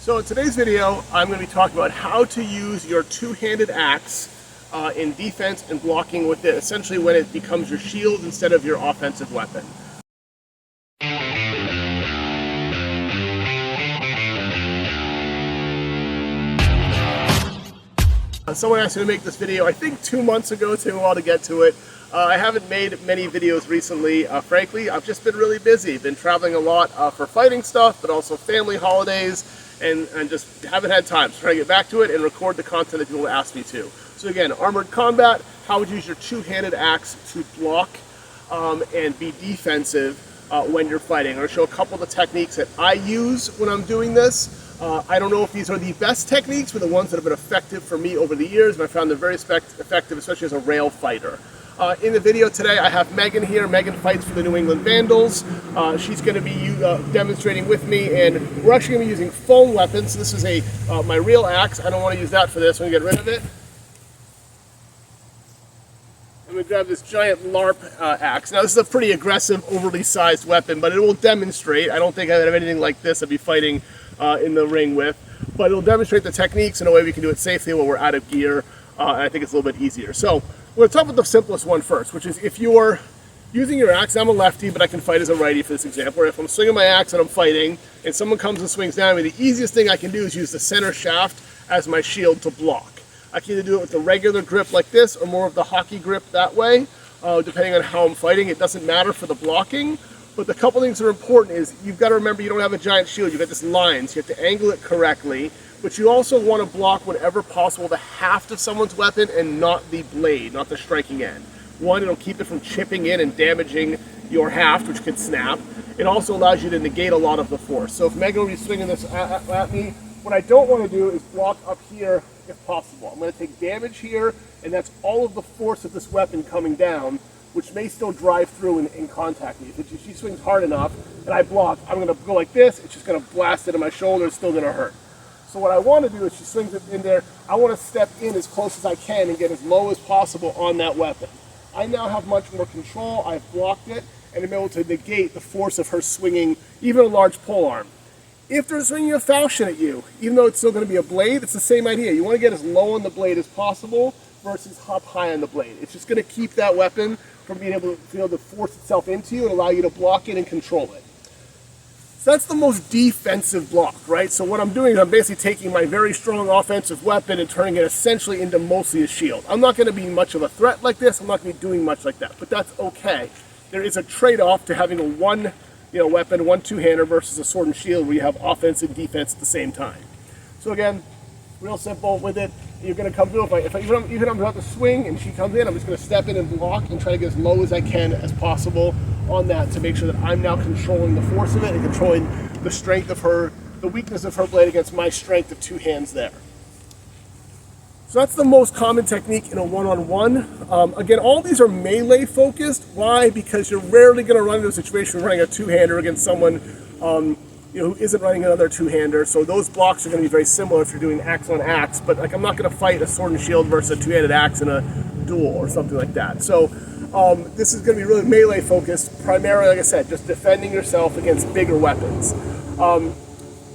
So in today's video, I'm going to be talking about how to use your two-handed axe in defense and blocking with it, essentially when it becomes your shield instead of your offensive weapon. Someone asked me to make this video, I think 2 months ago. It took a while to get to it. I haven't made many videos recently. Frankly, I've just been really busy. Been traveling a lot for fighting stuff, but also family holidays, and just haven't had time. So trying to get back to it and record the content that people ask me to. So again, armored combat, how would you use your two-handed axe to block and be defensive when you're fighting. I'm going to show a couple of the techniques that I use when I'm doing this. I don't know if these are the best techniques, but the ones that have been effective for me over the years, and I found them very effective, especially as a rail fighter. In the video today, I have Megan here. Megan fights for the New England Vandals. She's going to be demonstrating with me, and we're actually going to be using foam weapons. So this is my real axe. I don't want to use that for this. I'm going to get rid of it. I'm going to grab this giant LARP axe. Now this is a pretty aggressive, overly sized weapon, but it will demonstrate. I don't think I have anything like this I'd be fighting in the ring with, but it'll demonstrate the techniques in a way we can do it safely when we're out of gear, and I think it's a little bit easier. So we're going to talk about the simplest one first, which is if you're using your axe. I'm a lefty, but I can fight as a righty for this example. Or if I'm swinging my axe and I'm fighting, and someone comes and swings down at me, the easiest thing I can do is use the center shaft as my shield to block. I can either do it with a regular grip like this, or more of the hockey grip that way, depending on how I'm fighting. It doesn't matter for the blocking. But the couple things that are important is you've got to remember you don't have a giant shield. You've got this line, so you have to angle it correctly. But you also want to block whenever possible the haft of someone's weapon and not the blade, not the striking end. One, it'll keep it from chipping in and damaging your haft, which could snap. It also allows you to negate a lot of the force. So if Megan will be swinging this at me, what I don't want to do is block up here if possible. I'm going to take damage here, and that's all of the force of this weapon coming down, which may still drive through and contact me. If she swings hard enough and I block, I'm going to go like this. It's just going to blast it in my shoulder. It's still going to hurt. So what I want to do is she swings it in there. I want to step in as close as I can and get as low as possible on that weapon. I now have much more control. I've blocked it, and I'm able to negate the force of her swinging even a large pole arm. If they're swinging a falchion at you, even though it's still going to be a blade, it's the same idea. You want to get as low on the blade as possible versus up high on the blade. It's just going to keep that weapon from being able to force itself into you and allow you to block it and control it. So that's the most defensive block, right? So what I'm doing is I'm basically taking my very strong offensive weapon and turning it essentially into mostly a shield. I'm not going to be much of a threat like this. I'm not going to be doing much like that, but that's okay. There is a trade-off to having a one weapon, one two-hander versus a sword and shield where you have offense and defense at the same time. So again, real simple with it. You're going to come through. Even I'm about to swing and she comes in, I'm just going to step in and block and try to get as low as I can as possible on that to make sure that I'm now controlling the force of it and controlling the strength of her, the weakness of her blade against my strength of two hands there. So that's the most common technique in a one-on-one. Again, all these are melee focused. Why? Because you're rarely going to run into a situation where running a two-hander against someone who isn't running another two-hander. So those blocks are going to be very similar if you're doing axe on axe. But like I'm not going to fight a sword and shield versus a two-handed axe in a duel or something like that. So this is going to be really melee focused, primarily, like I said, just defending yourself against bigger weapons.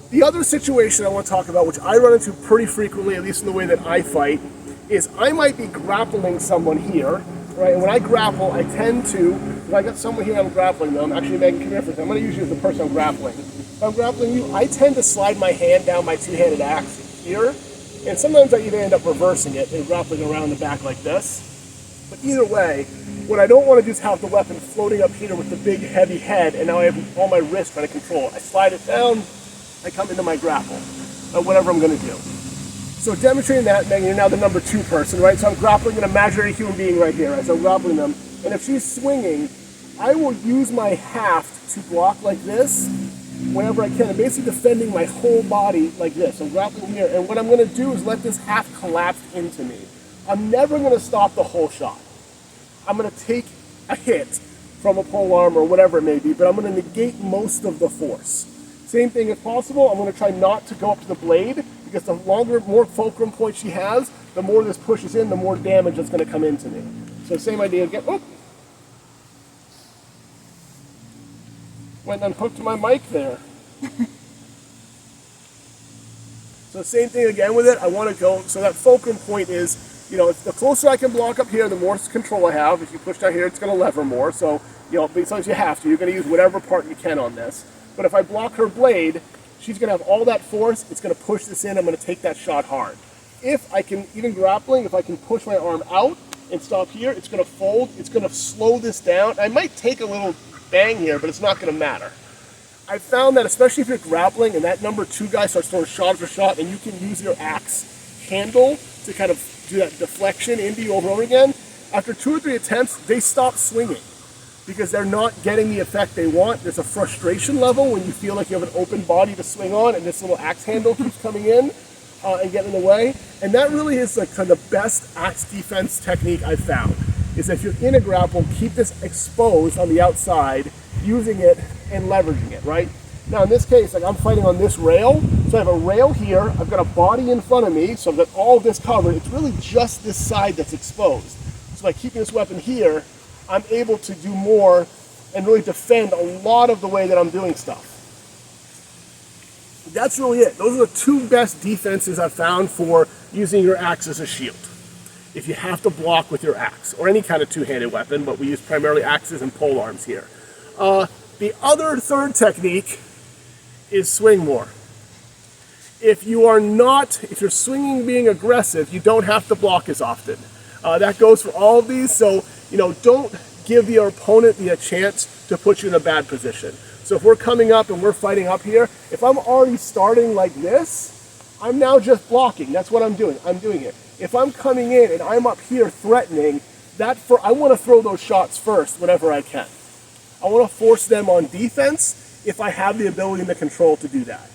The other situation I want to talk about, which I run into pretty frequently, at least in the way that I fight, is I might be grappling someone here, right? And when I grapple, I tend to, if I got someone here I'm grappling them, actually Megan, come here for a second. I'm going to use you as the person I'm grappling. If I'm grappling you, I tend to slide my hand down my two-handed axe here, and sometimes I even end up reversing it and grappling around the back like this. But either way, what I don't want to do is have the weapon floating up here with the big heavy head, and now I have all my wrists trying to control it. I slide it down, I come into my grapple, whatever I'm going to do. So demonstrating that, Megan, you're now the number 2 person, right? So I'm grappling an imaginary human being right here, right? So I'm grappling them, and if she's swinging, I will use my haft to block like this whenever I can. I'm basically defending my whole body like this. I'm grappling here, and what I'm going to do is let this haft collapse into me. I'm never going to stop the whole shot. I'm going to take a hit from a pole arm or whatever it may be, but I'm going to negate most of the force. Same thing if possible, I'm going to try not to go up to the blade, because the longer, more fulcrum point she has, the more this pushes in, the more damage that's going to come into me. So same idea again. Oh! Went and unhooked my mic there. So same thing again with it. I want to go, so that fulcrum point is, you know, the closer I can block up here, the more control I have. If you push down here, it's going to lever more. So, you know, besides you have to, you're going to use whatever part you can on this. But if I block her blade, she's going to have all that force. It's going to push this in. I'm going to take that shot hard. If I can, even grappling, if I can push my arm out and stop here, it's going to fold. It's going to slow this down. I might take a little bang here, but it's not going to matter. I found that especially if you're grappling and that number 2 guy starts throwing shot after shot, and you can use your axe handle to kind of do that deflection into you over and over again, after 2 or 3 attempts, they stop swinging because they're not getting the effect they want. There's a frustration level when you feel like you have an open body to swing on and this little axe handle keeps coming in and getting in the way. And that really is like kind of the best axe defense technique I've found, is if you're in a grapple, keep this exposed on the outside, using it and leveraging it, right? Now in this case, like I'm fighting on this rail, so I have a rail here, I've got a body in front of me, so I've got all of this covered. It's really just this side that's exposed. So by keeping this weapon here, I'm able to do more and really defend a lot of the way that I'm doing stuff. That's really it. Those are the 2 best defenses I've found for using your axe as a shield. If you have to block with your axe, or any kind of 2-handed weapon, but we use primarily axes and pole arms here. The other 3rd technique is swing more. If you're swinging being aggressive, you don't have to block as often. That goes for all of these, so you know, don't give your opponent the chance to put you in a bad position. So if we're coming up and we're fighting up here, if I'm already starting like this, I'm now just blocking. That's what I'm doing. I'm doing it. If I'm coming in and I'm up here threatening, I want to throw those shots first whenever I can. I want to force them on defense if I have the ability and the control to do that.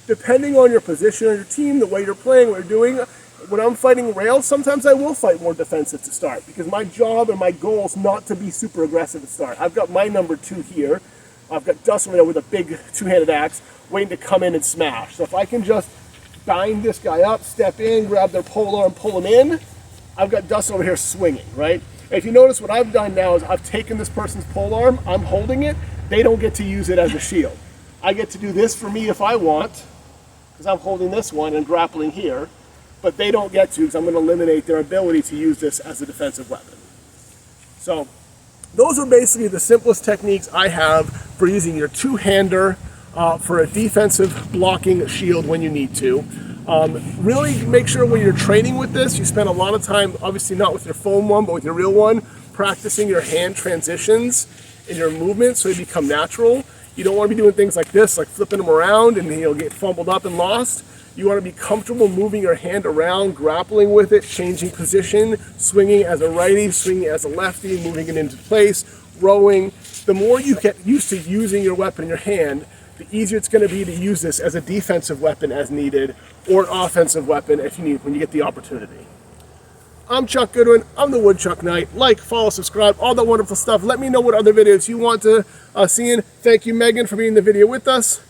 Depending on your position on your team, the way you're playing, what you're doing, when I'm fighting rails, sometimes I will fight more defensive to start because my job and my goal is not to be super aggressive to start. I've got my number 2 here. I've got Dustin right now with a big 2-handed axe waiting to come in and smash. So if I can just bind this guy up, step in, grab their pole arm, pull him in, I've got Dustin over here swinging, right? And if you notice, what I've done now is I've taken this person's pole arm, I'm holding it, they don't get to use it as a shield. I get to do this for me if I want, because I'm holding this one and grappling here, but they don't get to because I'm going to eliminate their ability to use this as a defensive weapon. So those are basically the simplest techniques I have for using your 2-hander for a defensive blocking shield when you need to. Really make sure when you're training with this, you spend a lot of time, obviously not with your foam one, but with your real one, practicing your hand transitions and your movements so they become natural. You don't want to be doing things like this, like flipping them around and you'll get fumbled up and lost. You want to be comfortable moving your hand around, grappling with it, changing position, swinging as a righty, swinging as a lefty, moving it into place, rowing. The more you get used to using your weapon in your hand, the easier it's going to be to use this as a defensive weapon as needed, or an offensive weapon if you need, when you get the opportunity. I'm Chuck Goodwin. I'm the Woodchuck Knight. Like, follow, subscribe, all that wonderful stuff. Let me know what other videos you want to see in. Thank you, Megan, for being in the video with us.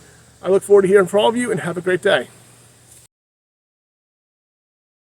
I look forward to hearing from all of you, and have a great day.